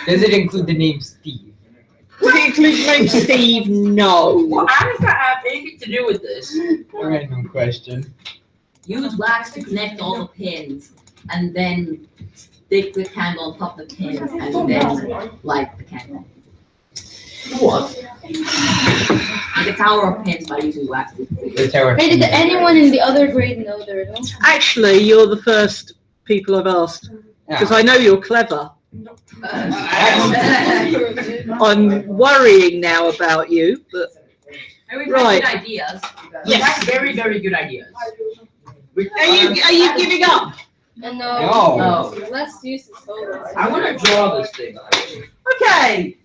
Does it include the name Steve? Does it include the name Steve? No. Well, how does that have anything to do with this? A random question. Use wax to connect all the pins, and then stick the candle on top of the pins, and then light the candle. What? Make a tower of pins by using wax. The tower. Hey, did anyone in the other grade know the riddle? Actually, you're the first people I've asked because I know you're clever. I'm worrying now about you, but And we've Right. had good ideas. Yes, that's very, very good ideas. are you giving up? No. No. Let's use this photo. I want to draw this thing. Okay.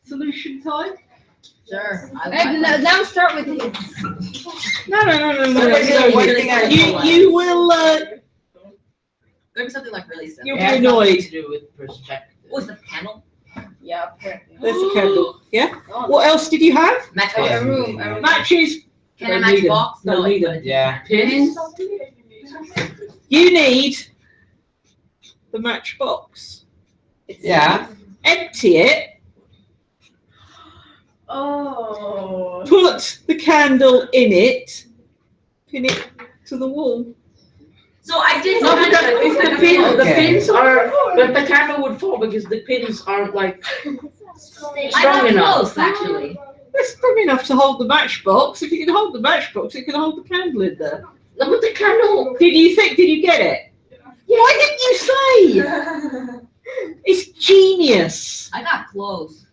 Solution time. Sure. Now start with it. No. Really You will. Maybe something like really simple. You'll It be has nothing annoyed. to do with perspective. Oh, is the candle? Yeah. There's the candle. Yeah. Oh, What else did you have? Matchbox. a room. Matches. Can I Don't match need 'em. box? Don't need 'em. Yeah. Pins? You need the matchbox. Yeah. Empty it. Oh. Put the candle in it. Pin it to the wall. So I did No, because if the pins, the Okay. pins are, but the candle would fall because the pins aren't like I'm strong not enough. close, actually. It's strong enough to hold the matchbox. If you can hold the matchbox, it can hold the candle in there. No, but the candle. Did you get it? Why didn't you say? It's genius. I got close.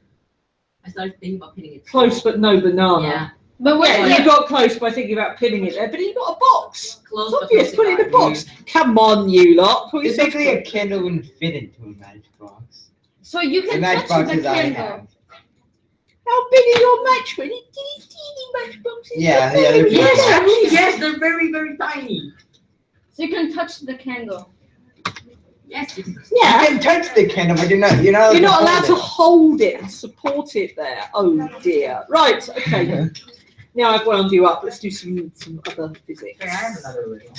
I started thinking about pinning it. Close but no banana. Yeah. But what? Yeah, you got close by thinking about pinning it there, but you got a box. Close It's but obvious, put it in a not. box. Come on, you lot. Put yourself Basically, a through. candle wouldn't fit into a matchbox. So you The can touch the matchboxes I candle. have. How big are your matchboxes? Teeny matchboxes. Yeah, yeah, they're Yes, pretty actually, yes, they're very, very tiny. So you can touch the candle. Yes, you can. You Yeah. can touch the candle, but you're not You're not allowed to hold hold it and support it there. Oh dear. Right, okay. Now I've wound you up. Let's do some other physics. Okay, I have another riddle.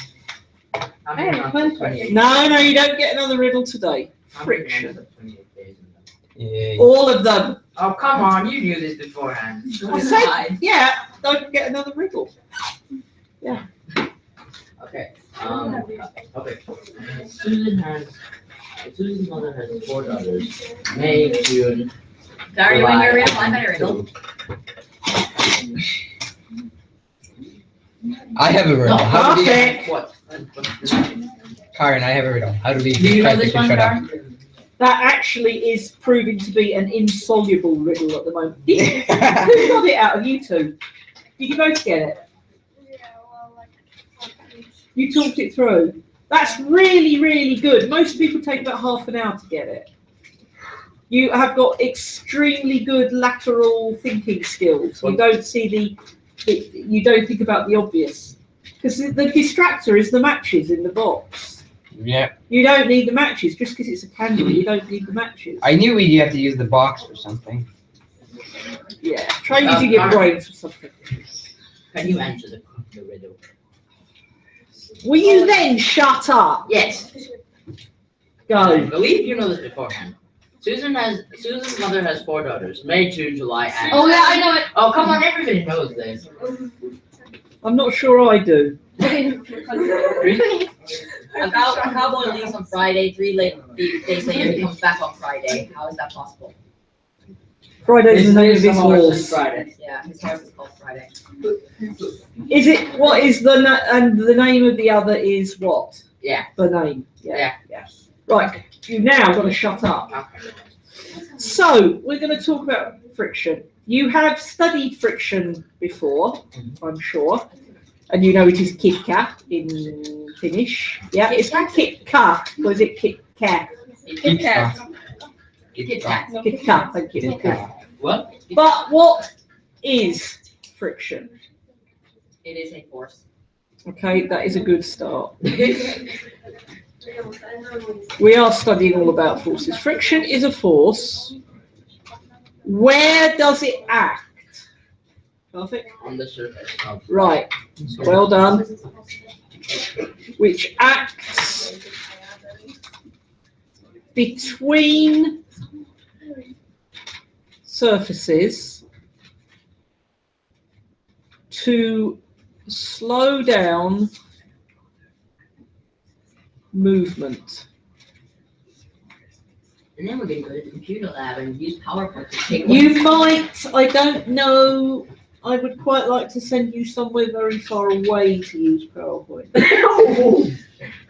I'm Hey, on fun 28. No, you don't get another riddle today. I'm Friction. on 28 days. Yeah. All of them. Oh, come on, you knew this beforehand. I said, yeah, don't get another riddle. Okay. Okay. Susan's mother has 4 daughters. May, June. Are you doing your riddle? I got a riddle. I have a riddle. How do we, Perfect. What? Karen, I have a riddle. How do we Do you know get this to one, shut up? Karen? That actually is proving to be an insoluble riddle at the moment. Who got it out of you two? Did you both get it? You talked it through. That's really, really good. Most people take about half an hour to get it. You have got extremely good lateral thinking skills. You don't see you don't think about the obvious. Because the distractor is the matches in the box. Yeah. You don't need the matches. Just because it's a candle, you don't need the matches. I knew we'd have to use the box for something. Yeah. Try using your brain for something. Can you answer the riddle? Will you then shut up? Yes. Go. I believe you know this beforehand. Susan's mother has 4 daughters. May, June, July, and. Oh yeah, I know it. Oh, come on, everybody knows this. I'm not sure I do. Really? A cowboy leaves on Friday, 3 days later he comes back on Friday. How is that possible? Friday's the name of his horse horse. Friday. Yeah, his horse is called Friday. Is it, what is and the name of the other is what? Yeah. The name. Yeah. Right, you now got to shut up. Okay. So, we're going to talk about friction. You have studied friction before, I'm sure. And you know it is kitka in Finnish. Yeah, it's kitka, or is it kitka? Keep Kat. stuff. Kit Kat. Kitka, thank you. Kitka. What? But what is friction? It is a force. Okay, that is a good start. We are studying all about forces. Friction is a force. Where does it act? Perfect. On the surface of. Right. Well done. Which acts between surfaces to slow down movement. And then we're gonna go to the computer lab and use PowerPoint to take. You might, I don't know, I would quite like to send you somewhere very far away to use PowerPoint. You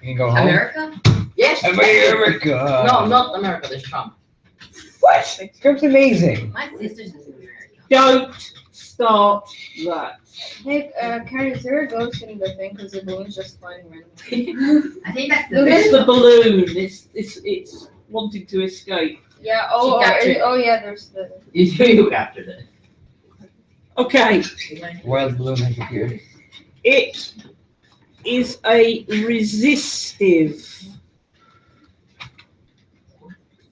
can go home. America? Yes. America. No, not America. There's Trump. What? Trump's amazing. My sister's in America. Don't start that. Hey, Karen, is there a ghost in the thing? Because the balloon's just flying randomly. I think that's It's the the balloon, it's wanting to escape. Yeah, yeah, there's the. You captured it. Okay, Wild balloon has appeared. it is a resistive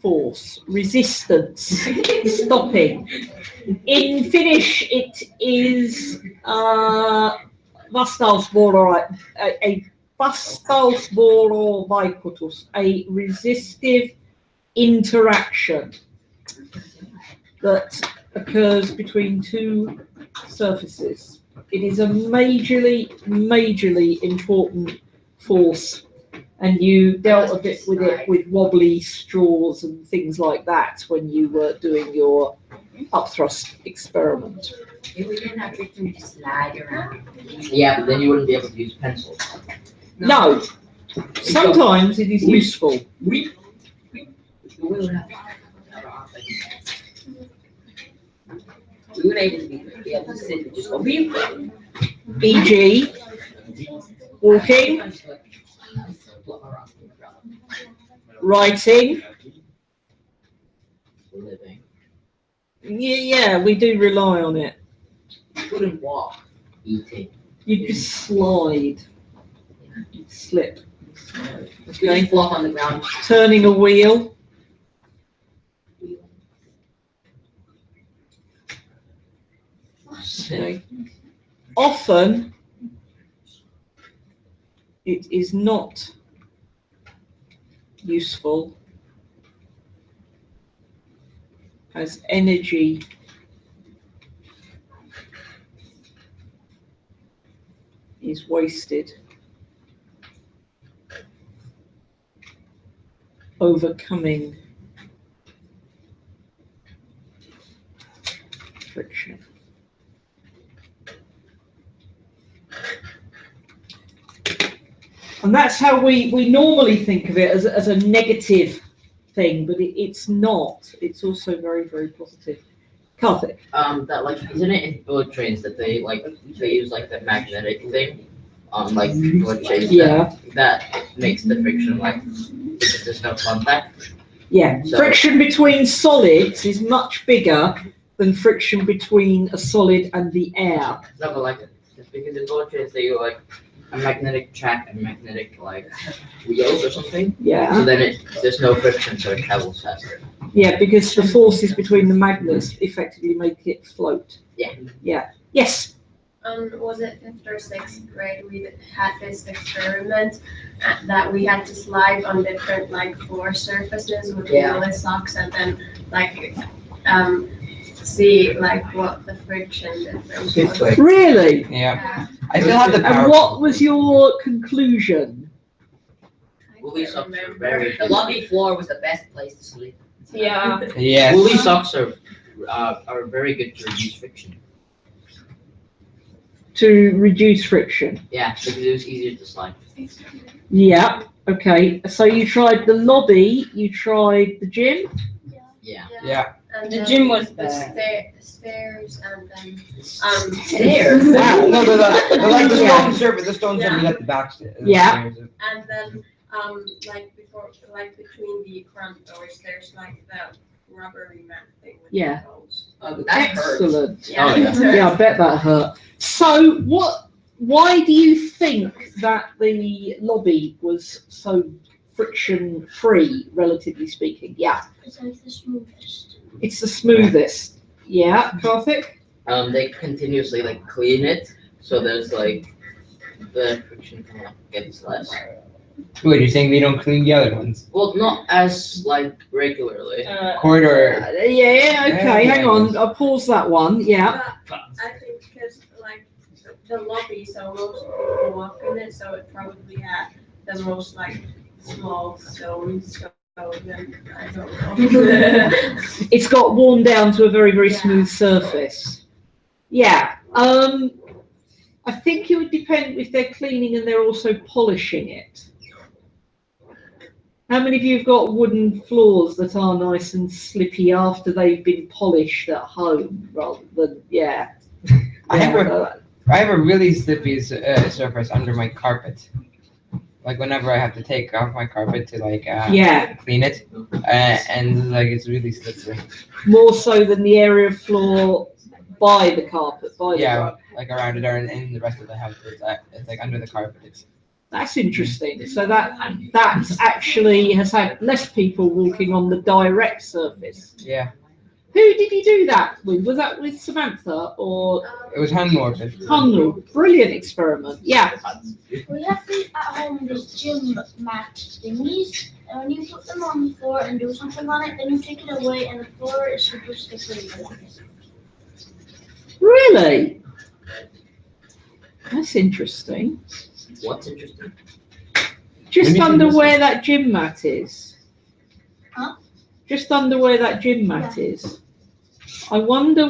force, resistance, stopping. In Finnish, it is a vastausvuorovaikutus, a resistive interaction that occurs between two surfaces. It is a majorly important force, and you dealt a bit with it with wobbly straws and things like that when you were doing your upthrust experiment. If we didn't have friction to slide around. Yeah, but then you wouldn't be able to use pencils. No, sometimes it is useful. We We would able to be able to sit and just go beep. E.g., walking, writing. living. Yeah, we do rely on it. Couldn't walk. Eating. You just slide, you'd slip. We Okay, just walk on the ground. turning a wheel. Okay. Often, it is not useful as energy is wasted overcoming friction. And that's how we normally think of it as a negative thing, but it's not. It's also very, very positive. Karthik. That like isn't it in bullet trains that they use like the magnetic thing on like bullet trains? Yeah. That makes the friction like because there's no contact. Yeah, So- friction between solids is much bigger than friction between a solid and the air. No, but like because in bullet trains they use like a magnetic track and magnetic like wheels or something. Yeah. So then there's no friction, so it travels faster. Yeah, because the forces between the magnets effectively make it float. Yeah. Yeah. Yes. Was it fifth or sixth grade? We had this experiment that we had to slide on different like floor surfaces with wheelie socks, and then like see like what the friction difference Fifth was. grade. Really? Yeah. I still have the power. And what was your conclusion? Woolly socks are remember. very The lobby floor was the best place to sleep. Yeah. Yes. woolly socks are very good to reduce friction. To reduce friction. Yeah, because it was easier to slide. Yeah. Okay. So you tried the lobby, you tried the gym. Yeah. Yeah. And The then gym was the bad. stairs, and then There. Wow. No, they're like the Yeah. stone surface. The stone surface at the back. Yeah. and then like before, like between the front doors, there's like the rubbery mat thing with Yeah. the holes. Oh, that hurt. Excellent. Oh, yeah. Yeah, I bet that hurt. So why do you think that the lobby was so friction free, relatively speaking? Yeah, Because it's the smoothest. it's the smoothest. Yeah, Karthik? They continuously like clean it, so there's like the friction kind of gets less. Wait, you're saying they don't clean the other ones? Well, not as like regularly. Corridor. Yeah, okay, Yeah, hang on. I'll pause that one. Yeah. I think because like the lobby, so most people walk in it, so it probably had the most like small stones. So then I don't know. It's got worn down to a very, very Yeah. smooth surface. Yeah. I think it would depend if they're cleaning and they're also polishing it. How many of you have got wooden floors that are nice and slippy after they've been polished at home rather than, yeah. I have Yeah, I have a really slippy surface under my carpet. Like whenever I have to take off my carpet to like yeah, clean it, and like it's really slippery. more so than the area of floor by the carpet, by the Yeah, rug. like around it, or in the rest of the house, it's like under the carpet. It's, That's interesting. So that actually has had less people walking on the direct surface. yeah, Who did you do that with? Was that with Samantha or it was hand morphed. Hunlu? Brilliant experiment. Yeah. We have these at home, these gym mat thingies, and when you put them on the floor and do something on it, then you take it away and the floor is super slippery. Really? That's interesting. What's interesting? Just Anything under else? where that gym mat is. Huh? Just under where that gym mat is. I wonder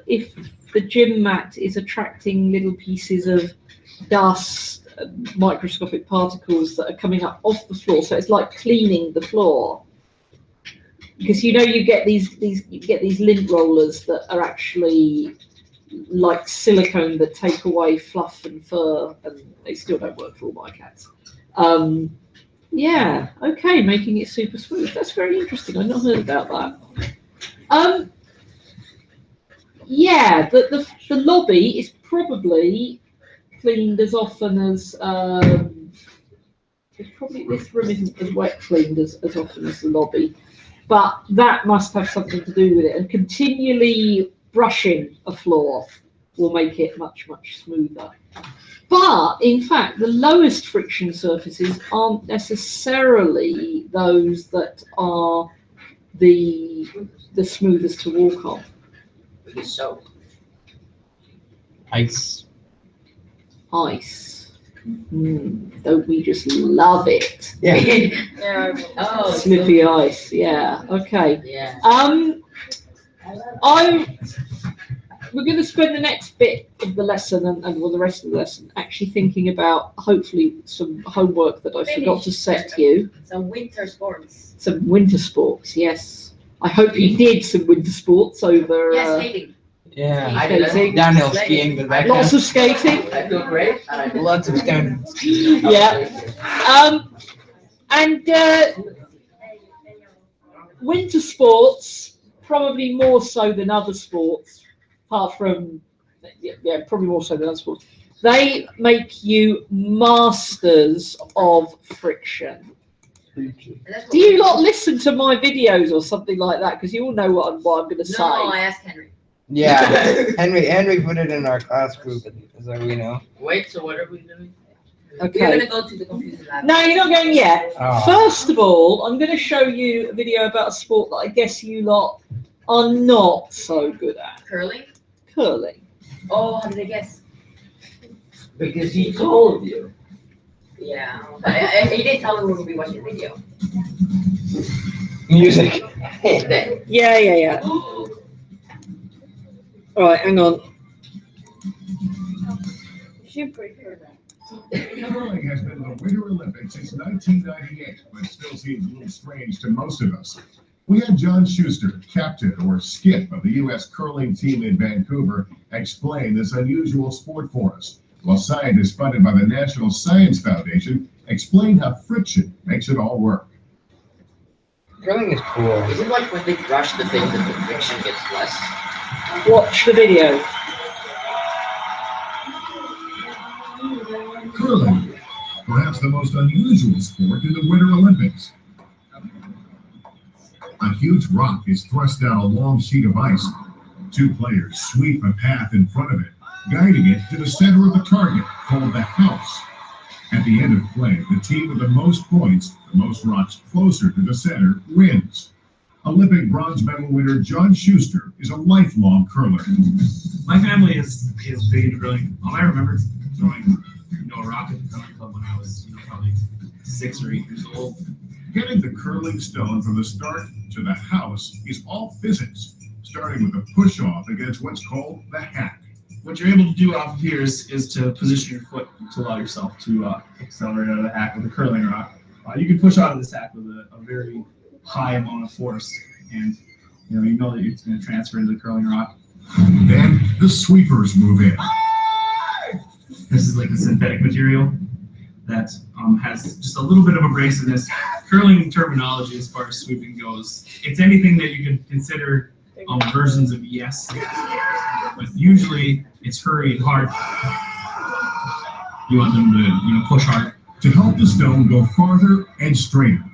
if the gym mat is attracting little pieces of dust, microscopic particles that are coming up off the floor. So it's like cleaning the floor. Because you get these lint rollers that are actually like silicone that take away fluff and fur, and they still don't work for all my cats. Yeah, okay, making it super smooth. That's very interesting. I've not heard about that. Yeah, the lobby is probably cleaned as often as it's probably, this room isn't as wet cleaned as often as the lobby, but that must have something to do with it. And continually brushing a floor will make it much, much smoother. But in fact, the lowest friction surfaces aren't necessarily those that are the smoothest to walk on. Because so. Ice. Ice. Don't we just love it? Yeah. Yeah. Oh, Slippy ice. Yeah. Okay. yeah. We're going to spend the next bit of the lesson and the rest of the lesson actually thinking about hopefully some homework that I forgot to set you. Some winter sports. Some winter sports, yes. I hope you did some winter sports over. Yes, skating. Yeah. I did skating. Downhill skiing, but that Lots of skating. I feel great. And I did lots of downhill. Yeah. Winter sports, probably more so than other sports, apart from, yeah, probably more so than other sports. They make you masters of friction. Do you not listen to my videos or something like that? Because you all know what I'm going to say. No, I asked Henry. Yeah, Henry put it in our class group, so we know. Wait, so what are we doing? Okay. We're gonna go to the computer lab. No, you're not going yet. Oh. First of all, I'm going to show you a video about a sport that I guess you lot are not so good at. Curling? Curling. Oh, how did I guess? Because he told you. Yeah. He did tell me when we watched the video. Music. Yeah. All right, hang on. Curling has been the Winter Olympics since 1998, but still seems a little strange to most of us. We had John Schuster, captain or skip of the U.S. curling team in Vancouver, explain this unusual sport for us, while scientists funded by the National Science Foundation explain how friction makes it all work. Curling is cool. Is it like when they brush the thing that the friction gets less? Watch the video. Curling, perhaps the most unusual sport in the Winter Olympics. A huge rock is thrust down a long sheet of ice. Two players sweep a path in front of it, guiding it to the center of the target, called the house. At the end of play, the team with the most points, the most rocks closer to the center, wins. Olympic bronze medal winner John Schuster is a lifelong curler. My family is big into curling. I remember throwing a rock at the curling club when I was probably 6 or 8 years old. Getting the curling stone from the start to the house is all physics, starting with a push-off against what's called the hack. What you're able to do off of here is to position your foot to allow yourself to accelerate out of the hack with a curling rock. You can push out of this hack with a very high amount of force, and you know that it's going to transfer into the curling rock. Then the sweepers move in. This is like a synthetic material that has just a little bit of abrasiveness. Curling terminology as far as sweeping goes, it's anything that you can consider versions of yes, but usually it's hurry and hard. You want them to push hard to help the stone go farther and straighter.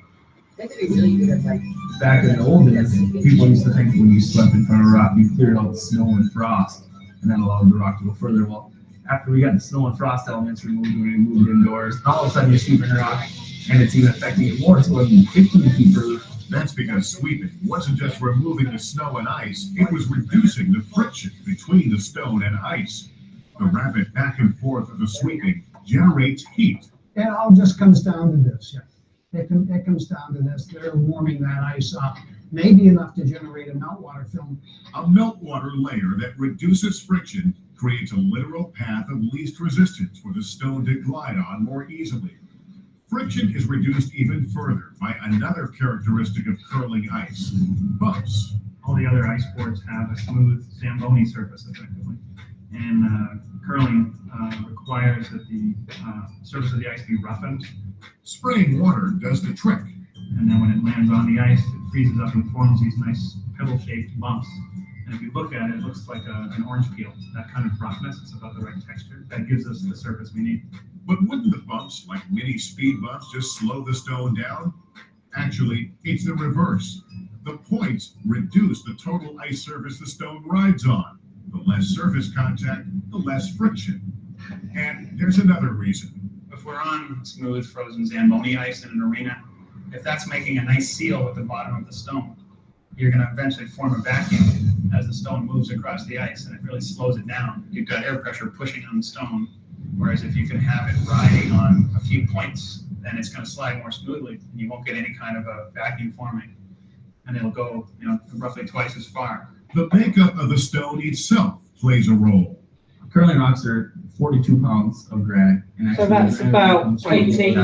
That's really good at like. Back in the old days, people used to think when you swept in front of a rock, you cleared out the snow and frost, and that allowed the rock to go further. Well, after we got the snow and frost elements removed when we moved indoors, all of a sudden you're sweeping a rock, and it's even affecting it more. It's going 15 feet further. That's because sweeping wasn't just removing the snow and ice, it was reducing the friction between the stone and ice. The rapid back and forth of the sweeping generates heat. It all just comes down to this. Yeah. It comes down to this. They're warming that ice up, maybe enough to generate a meltwater film. A meltwater layer that reduces friction creates a literal path of least resistance for the stone to glide on more easily. Friction is reduced even further by another characteristic of curling ice, bumps. All the other ice sports have a smooth Zamboni surface, effectively. And curling requires that the surface of the ice be roughened. Spraying water does the trick. And then when it lands on the ice, it freezes up and forms these nice pebble-shaped bumps. And if you look at it, it looks like an orange peel. That kind of roughness, it's about the right texture. That gives us the surface we need. But wouldn't the bumps, like mini speed bumps, just slow the stone down? Actually, it's the reverse. The points reduce the total ice surface the stone rides on. The less surface contact, the less friction. And there's another reason. If we're on smooth, frozen Zamboni ice in an arena, if that's making a nice seal at the bottom of the stone, you're going to eventually form a vacuum as the stone moves across the ice, and it really slows it down. You've got air pressure pushing on the stone, whereas if you can have it riding on a few points, then it's going to slide more smoothly, and you won't get any kind of a vacuum forming, and it'll go, roughly twice as far. The makeup of the stone itself plays a role. Curling rocks are 42 pounds of drag. And So that's about 18,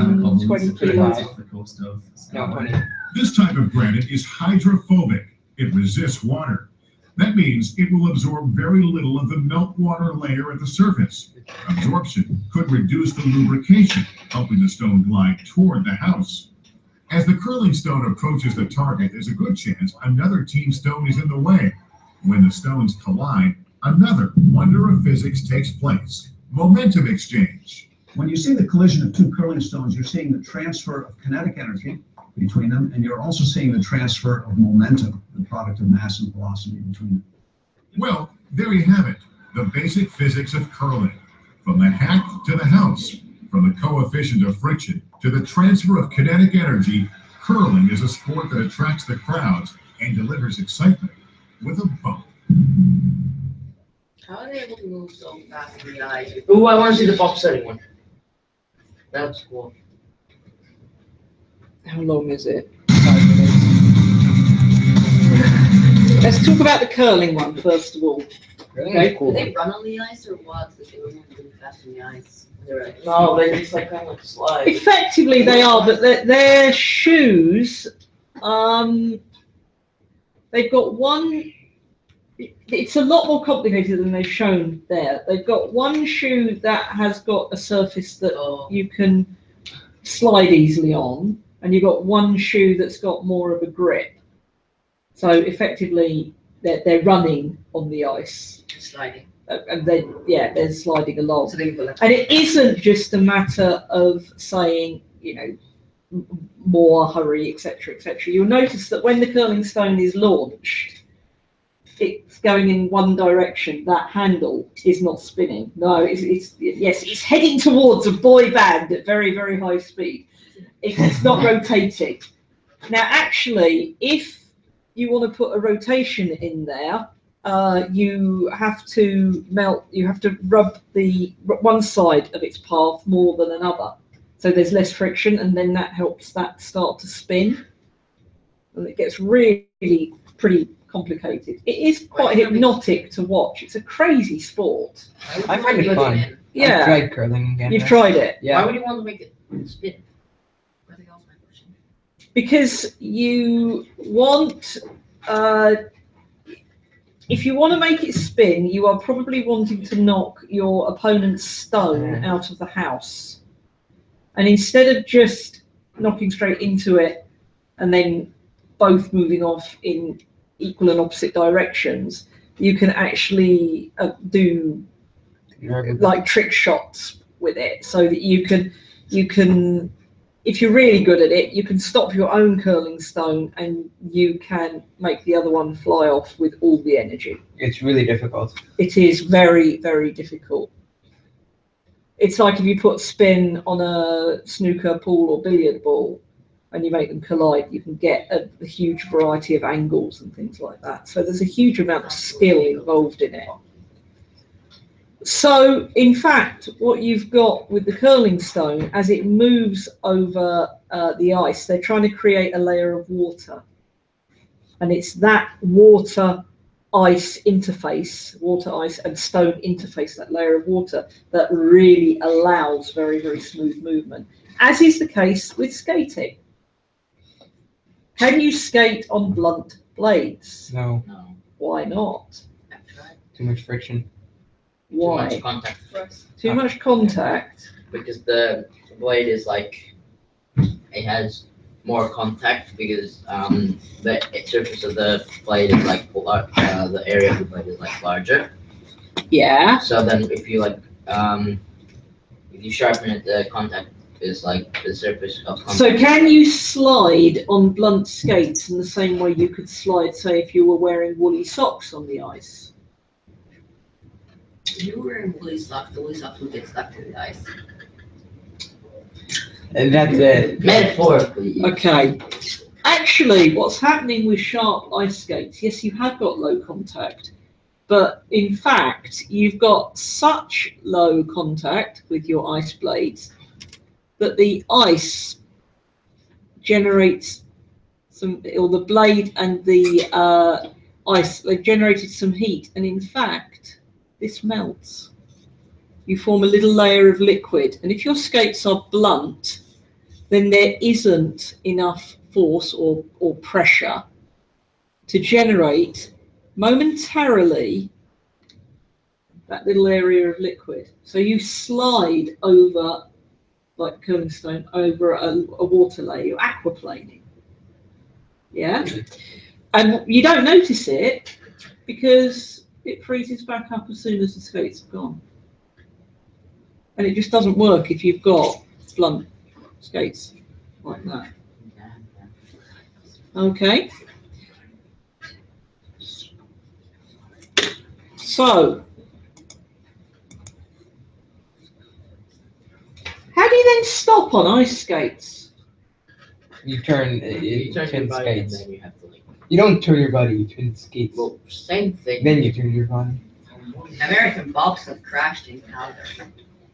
20 kilos. Off the coast of No, Scotland. 20. This type of granite is hydrophobic. It resists water. That means it will absorb very little of the meltwater layer at the surface. Absorption could reduce the lubrication, helping the stone glide toward the house. As the curling stone approaches the target, there's a good chance another team stone is in the way. When the stones collide, another wonder of physics takes place. Momentum exchange. When you see the collision of two curling stones, you're seeing the transfer of kinetic energy between them, and you're also seeing the transfer of momentum, the product of mass and velocity between them. Well, there you have it. The basic physics of curling. From the hack to the house, from the coefficient of friction to the transfer of kinetic energy, curling is a sport that attracts the crowds and delivers excitement with a bump. How are they able to move so fast in the ice? Ooh, I want to see the bump setting one. That's cool. How long is it? 5 minutes. Let's talk about the curling one first of all. Okay. Do they run on the ice or what? Because they were moving really fast on the ice. They're like, no, they just like kind of like slide. Effectively, they are, but their shoes, they've got one. It's a lot more complicated than they've shown there. They've got one shoe that has got a surface that you can slide easily on, and you've got one shoe that's got more of a grip. So effectively, they're running on the ice. Sliding. And they're sliding along. So they go like, And it isn't just a matter of saying, more hurry, etc., etc. You'll notice that when the curling stone is launched, it's going in one direction, that handle is not spinning. No, it's heading towards a boy band at very, very high speed. It's not rotating. Now, actually, if you want to put a rotation in there, you have to rub the one side of its path more than another. So there's less friction, and then that helps that start to spin. And it gets really pretty complicated. It is quite hypnotic to watch. It's a crazy sport. I find it fun. Yeah. I've tried curling again. You've tried it? Yeah. Why would you want to make it spin? I think that was my question. Because you want, if you want to make it spin, you are probably wanting to knock your opponent's stone out of the house. And instead of just knocking straight into it and then both moving off in equal and opposite directions, you can actually do like trick shots with it, so that you can, if you're really good at it, you can stop your own curling stone and you can make the other one fly off with all the energy. It's really difficult. It is very, very difficult. It's like if you put spin on a snooker pool or billiard ball and you make them collide, you can get a huge variety of angles and things like that. So there's a huge amount of skill involved in it. So, in fact, what you've got with the curling stone, as it moves over the ice, they're trying to create a layer of water. And it's that water-ice interface, water-ice and stone interface, that layer of water, that really allows very, very smooth movement, as is the case with skating. Can you skate on blunt blades? No. No. Why not? I've tried. Too much friction. Why? Too much contact. Too much contact? Because the blade is like, it has more contact because the surface of the blade is like, the area of the blade is like larger. Yeah. So then if you like, if you sharpen it, the contact is like the surface of contact. So can you slide on blunt skates in the same way you could slide, say, if you were wearing woolly socks on the ice? If you were wearing woolly socks, the woolly socks would get stuck to the ice. And that's it. Metaphorically. Okay. Actually, what's happening with sharp ice skates, yes, you have got low contact, but in fact, you've got such low contact with your ice blades that the ice generates some, or the blade and the ice, they've generated some heat, and in fact, this melts. You form a little layer of liquid, and if your skates are blunt, then there isn't enough force or pressure to generate momentarily that little area of liquid. So you slide over, like curling stone, over a water layer, you're aquaplaning. Yeah? And you don't notice it because it freezes back up as soon as the skates have gone. And it just doesn't work if you've got blunt skates like that. Okay. So, how do you then stop on ice skates? You turn You turn your body and skates. then you have to like, You don't turn your body, you turn skates. well, same thing. Then you turn your body. American box have crashed in Calgary.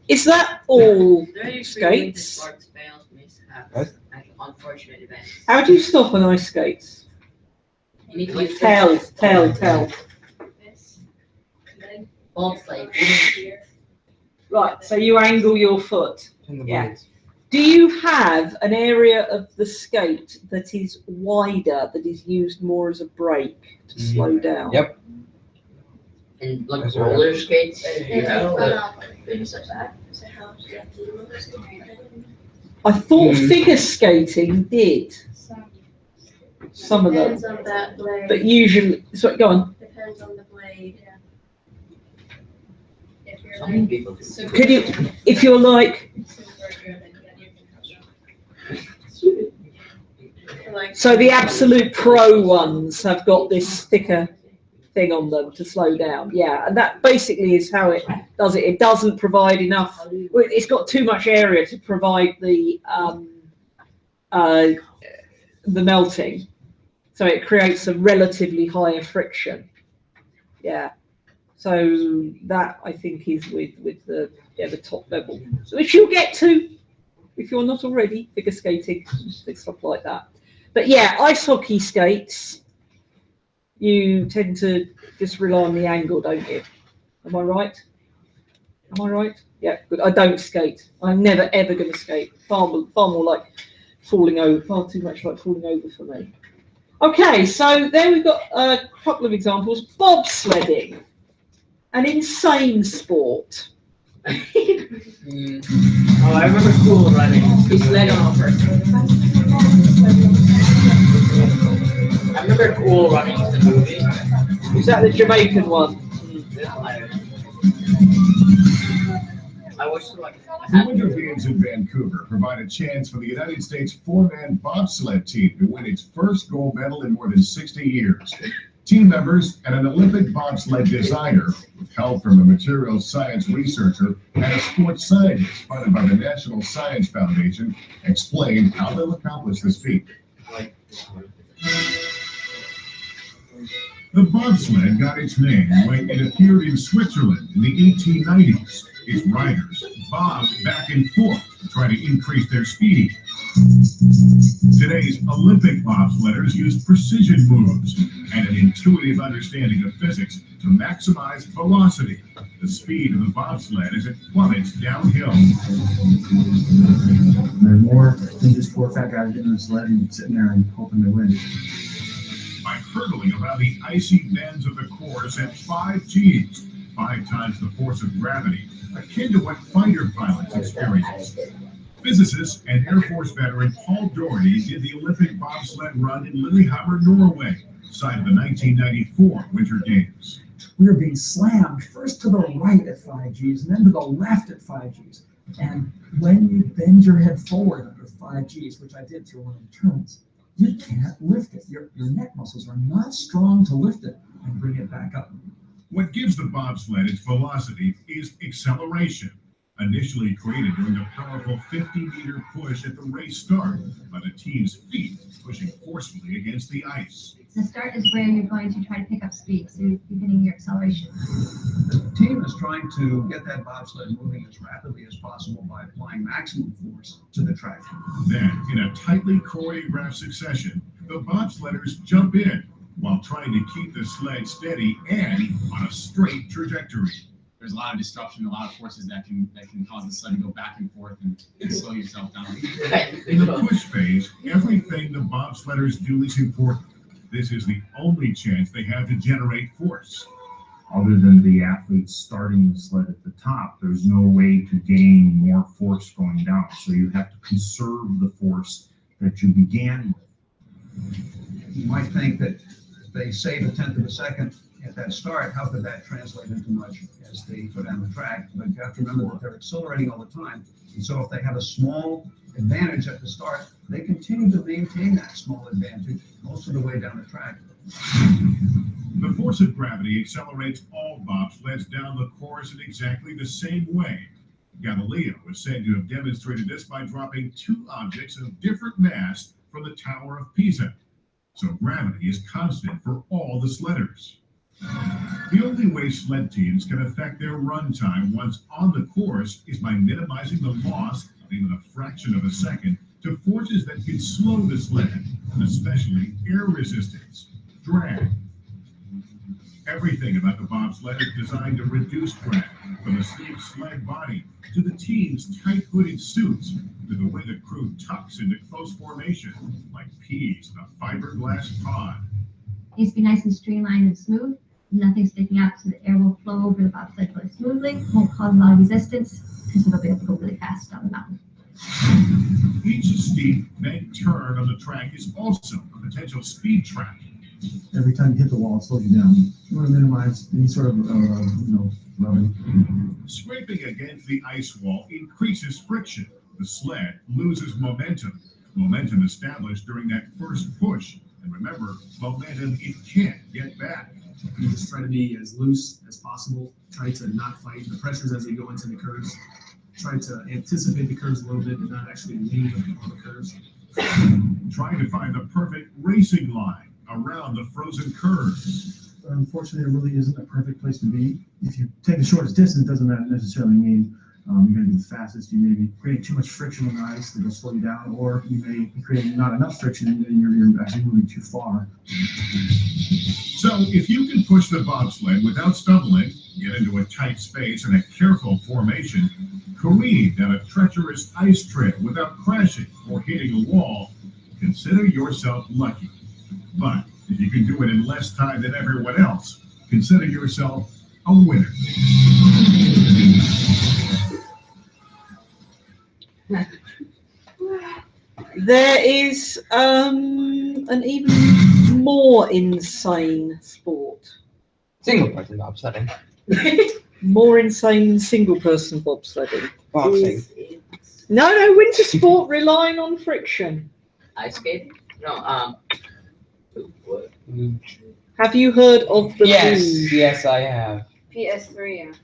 Is that all 33 skates? sports fails, mishaps, What? and unfortunate events. How do you stop on ice skates? You need to use Tell. bobsleigh. Right, so you angle your foot. Turn the Yeah. blades. Do you have an area of the skate that is wider, that is used more as a brake to slow down? Yep. And like That's right. roller skates, you have the things like that. I thought Hmm. figure skating did some of them, Depends on that blade. but usually, so go on. Depends on the blade. If you're Some people do. Could you, if you're like, like so the absolute pro ones have got this thicker thing on them to slow down. Yeah, and that basically is how it does it. It doesn't provide enough. It's got too much area to provide the melting, so it creates a relatively higher friction. Yeah, so that I think is with the top level, which you'll get to if you're not already figure skating, stuff like that. But yeah, ice hockey skates, you tend to just rely on the angle, don't you? Am I right? Am I right? Yeah, good. I don't skate. I'm never ever going to skate. Far more like falling over. Far too much like falling over for me. Okay, so there we've got a couple of examples. Bobsledding, an insane sport. Oh, I remember Cool Running. He sled on first. I remember Cool Running, the movie. Is that the Jamaican one? I wish like The Winter Games in Vancouver provide a chance for the United States four-man bobsled team to win its first gold medal in more than 60 years. Team members and an Olympic bobsled designer, with help from a materials science researcher and a sports scientist funded by the National Science Foundation, explained how they'll accomplish this feat. The bobsled got its name when it appeared in Switzerland in the 1890s. Its riders bobbed back and forth to try to increase their speed. Today's Olympic bobsledders use precision moves and an intuitive understanding of physics to maximize velocity, the speed of the bobsled as it plummets downhill. There's more than just four fat guys getting on the sled and sitting there and hoping to win. By hurtling around the icy bends of the course at 5 Gs, 5 times the force of gravity, akin to what fighter pilots experience. Physicist and Air Force veteran Paul Doherty did the Olympic bobsled run in Lillehammer, Norway, site of the 1994 Winter Games. We were being slammed first to the right at 5 Gs and then to the left at 5 Gs. And when you bend your head forward under 5 Gs, which I did through one of the turns, you can't lift it. Your neck muscles are not strong to lift it and bring it back up. What gives the bobsled its velocity is acceleration, initially created during the powerful 50-meter push at the race start by the team's feet pushing forcefully against the ice. The start is where you're going to try to pick up speed, so you're getting your acceleration. The team is trying to get that bobsled moving as rapidly as possible by applying maximum force to the track. Then, in a tightly choreographed succession, the bobsledders jump in while trying to keep the sled steady and on a straight trajectory. There's a lot of disruption, a lot of forces that can cause the sled to go back and forth and slow yourself down. In the push phase, everything the bobsledders do is important. This is the only chance they have to generate force. Other than the athletes starting the sled at the top, there's no way to gain more force going down. So you have to conserve the force that you began with. You might think that if they save a tenth of a second at that start, how could that translate into much as they go down the track? But you have to remember that they're accelerating all the time. And so if they have a small advantage at the start, they continue to maintain that small advantage most of the way down the track. The force of gravity accelerates all bobsleds down the course in exactly the same way. Galileo was said to have demonstrated this by dropping 2 objects of different mass from the Tower of Pisa. So gravity is constant for all the sledders. The only way sled teams can affect their run time once on the course is by minimizing the loss of even a fraction of a second to forces that can slow the sled, especially air resistance, drag. Everything about the bobsled is designed to reduce drag, from the sleek sled body to the team's tight hooded suits to the way the crew tucks into close formation like peas in a fiberglass pod. It needs to be nice and streamlined and smooth. Nothing sticking out, so the air will flow over the bobsled really smoothly, won't cause a lot of resistance, and so they'll be able to go really fast down the mountain. Each steep bent turn on the track is also a potential speed trap. Every time you hit the wall, it slows you down. You want to minimize any sort of, rubbing. Scraping against the ice wall increases friction. The sled loses momentum. Momentum established during that first push. And remember, momentum it can't get back. You just try to be as loose as possible. Try to not fight the pressures as they go into the curves. Try to anticipate the curves a little bit and not actually lean on the curves. Trying to find the perfect racing line around the frozen curves. Unfortunately, it really isn't a perfect place to be. If you take the shortest distance, doesn't that necessarily mean you're going to be the fastest. You may be creating too much friction on the ice that will slow you down, or you may be creating not enough friction and you're actually moving too far. So if you can push the bobsled without stumbling, get into a tight space and a careful formation, careen down a treacherous ice trail without crashing or hitting a wall, consider yourself lucky. But if you can do it in less time than everyone else, consider yourself a winner. There is an even more insane sport. Single person bobsledding. More insane than single person bobsledding. Boxing. No, winter sport relying on friction. Ice skating? No, what? Have you heard of the Yes, luge? yes, I have. PS3,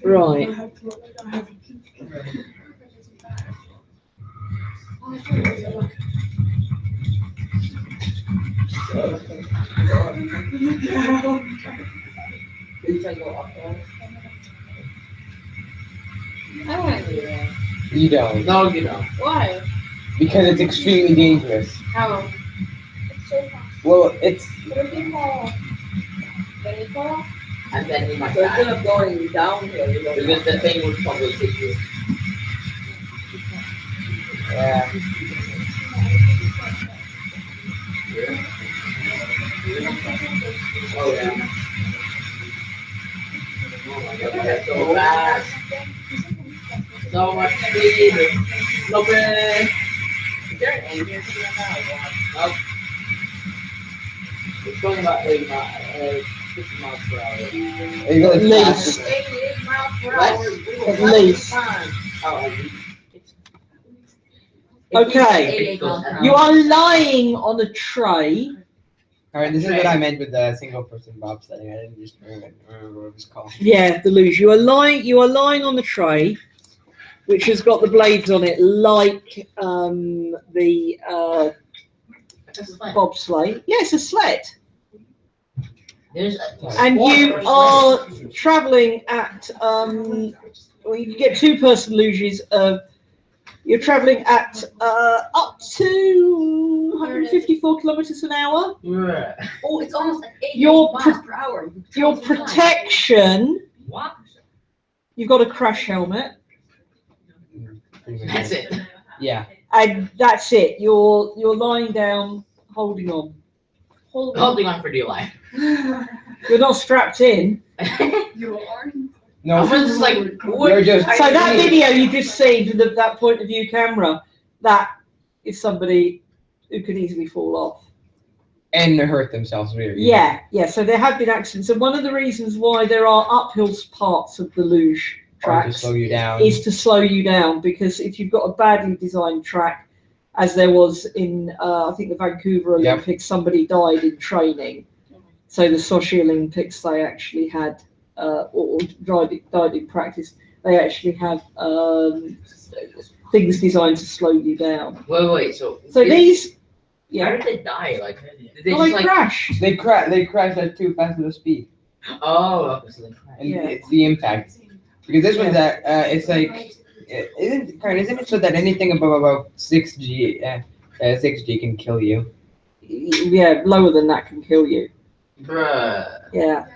Right. I want to do that. You don't. No, you don't. Why? Because it's extremely dangerous. How? It's so fast. Well, it's What if you fall? Then you fall? And then you might So die. instead of going downhill, you go Because the thing would probably hit you. yeah. Oh, yeah. Oh my god, that's so fast. So much speed. No break. Is there an end here? Nope. It's going about 80 miles, 50 miles per hour. Are you going At least. faster? 88 miles per What? At least. Oh, Okay. You are lying on a tray. Alright, this is what I meant with the single person bobsledding. I didn't just remember what it was called. Yeah, the luge. You are lying on the tray, which has got the blades on it, like the bobsleigh. Yeah, it's a sled. There's And you are travelling at well, you can get two-person luges. You're travelling at up to 154 kilometers an hour. Oh, it's almost like 88 Your miles per hour. Your protection. What? You've got a crash helmet, That's it. Yeah. and that's it. You're lying down, holding on. Holding on for dear life. You're not strapped in. You are? No, I was just like, you're just. So that video you just seen from that point of view camera, that is somebody who could easily fall off. And hurt themselves really. Yeah. So there have been accidents, and one of the reasons why there are uphill parts of the luge Or to tracks slow you down. is to slow you down, because if you've got a badly designed track, as there was in I think the Vancouver Olympics, somebody died in training. So the Sochi Olympics, they actually had or died in practice. They actually have things designed to slow you down. Wait, so These, how did they die? Like, did they well, just they like crash. They crash at too fast of a speed. Oh, obviously. And Yeah. it's the impact. Because this one's at it's like isn't it so that anything above about 6G 6G can kill you? Yeah, lower than that can kill you. Bruh. Yeah.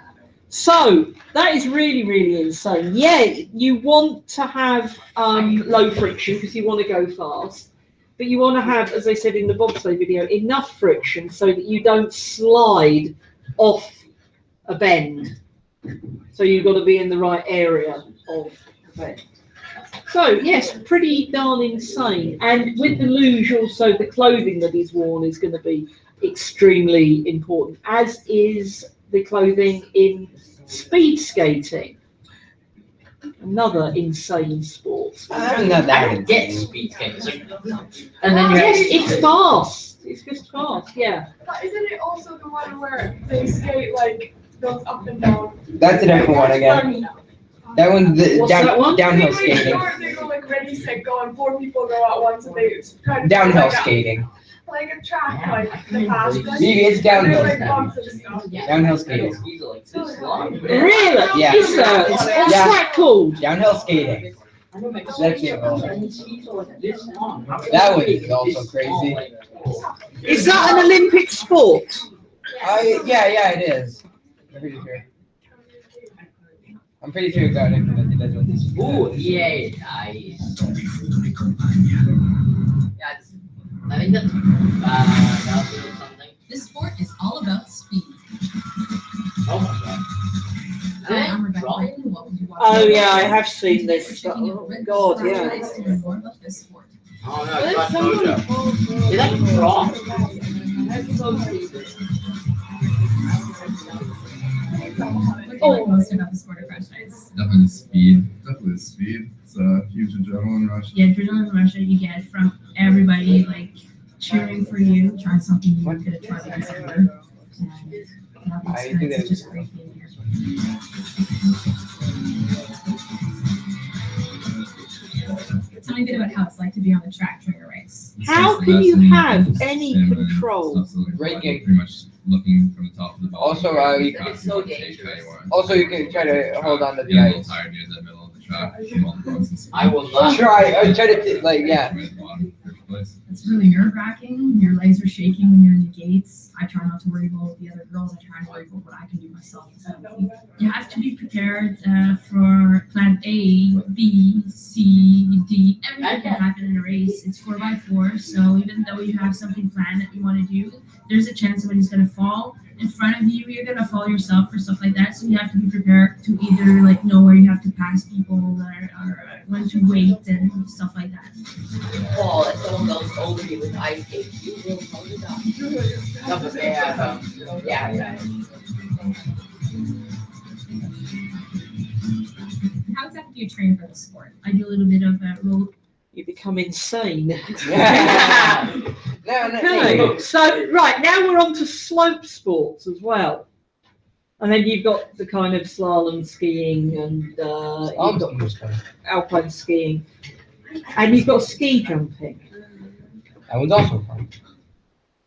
So that is really, really insane. Yeah, you want to have low friction because you want to go fast, but you want to have, as I said in the bobsleigh video, enough friction so that you don't slide off a bend. So you've got to be in the right area of the bend. So yes, pretty darn insane. And with the luge, also the clothing that is worn is going to be extremely important, as is the clothing in speed skating. Another insane sport. I'm not that I get insane. speed skating. It's like, and then you Yes, have it's fast. It's just fast, yeah. But isn't it also the one where they skate like goes up and down? That's a different one again. That one's the What's that one? downhill They like skating. short, they go like ready, set, go, and 4 people go at once, and they kind of Downhill like skating. like a track, like the fast. It's downhill. Like bumps and stuff. Downhill skating. Really? Yeah. Is there? What's Yeah. that called? Downhill skating. That's it. That one is also crazy. Is that an Olympic sport? Yeah, it is. I'm pretty sure. I'm pretty sure it got implemented as one. Ooh, yeah, nice. Yeah, I think that's something. This sport is all about speed. Oh my god. Hi, I'm Rebecca Brayton. Welcome to Watch. Oh yeah, I have seen this. Oh God, yeah. To learn more about this sport. Oh no, it's not Mojo. Is that wrong? What do you like most about the sport of Crash Nights? Definitely speed. Definitely speed. It's a huge adrenaline rush. Yeah, adrenaline rush that you get from everybody like cheering for you, trying something you weren't gonna try before. And that experience is just great being here. Tell me a bit about how it's like to be on the track during a race. How can you have any control? Braking. Pretty much looking from the top of the ball. Also, you can. It's so dangerous. Also, you can try to hold on to the Get a little ice. tired near the middle of the track. I will not. Try to like yeah. It's really nerve-wracking. Your legs are shaking when you're in the gates. I try not to worry about the other girls. I try to worry about what I can do myself. So you have to be prepared for plan A, B, C, D. Everything can happen in a race. It's 4x4, so even though you have something planned that you want to do, there's a chance somebody's going to fall in front of you. You're going to fall yourself or stuff like that. So you have to be prepared to either like know where you have to pass people or when to wait and stuff like that. Fall if someone goes over you with ice skates, you will hold it up. No, but they have, yeah. How exactly do you train for the sport? I do a little bit of roll. You become insane. No, Okay, so right now we're on to slope sports as well, and then you've got the kind of slalom skiing and you've got alpine skiing, and you've got ski jumping. That one's also fun.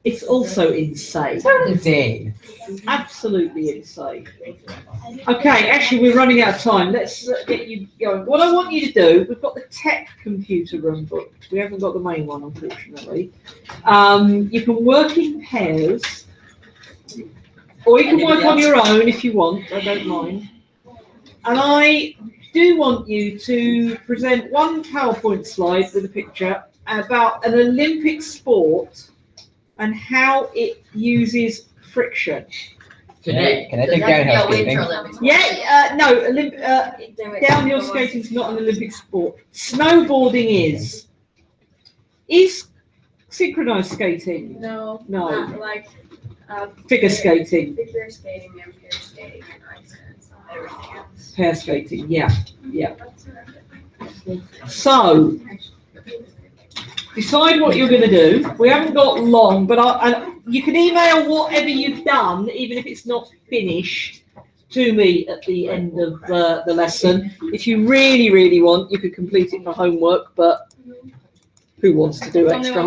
It's also insane. Insane. Absolutely insane. Okay, actually we're running out of time. Let's get you going. What I want you to do, we've got the tech computer room booked. We haven't got the main one, unfortunately. You can work in pairs, or you can work on your own if you want. I don't mind. And I do want you to present one PowerPoint slide with a picture about an Olympic sport and how it uses friction. Can I take downhill skating? Yeah, no, downhill skating is not an Olympic sport. Snowboarding is. Is synchronized skating? No. No. Not like Figure skating. Figure skating and pair skating and ice and everything else. Pair skating, yeah, yeah. So, decide what you're going to do. We haven't got long, but you can email whatever you've done, even if it's not finished, to me at the end of the lesson. If you really, really want, you could complete it for homework, but who wants to do extra?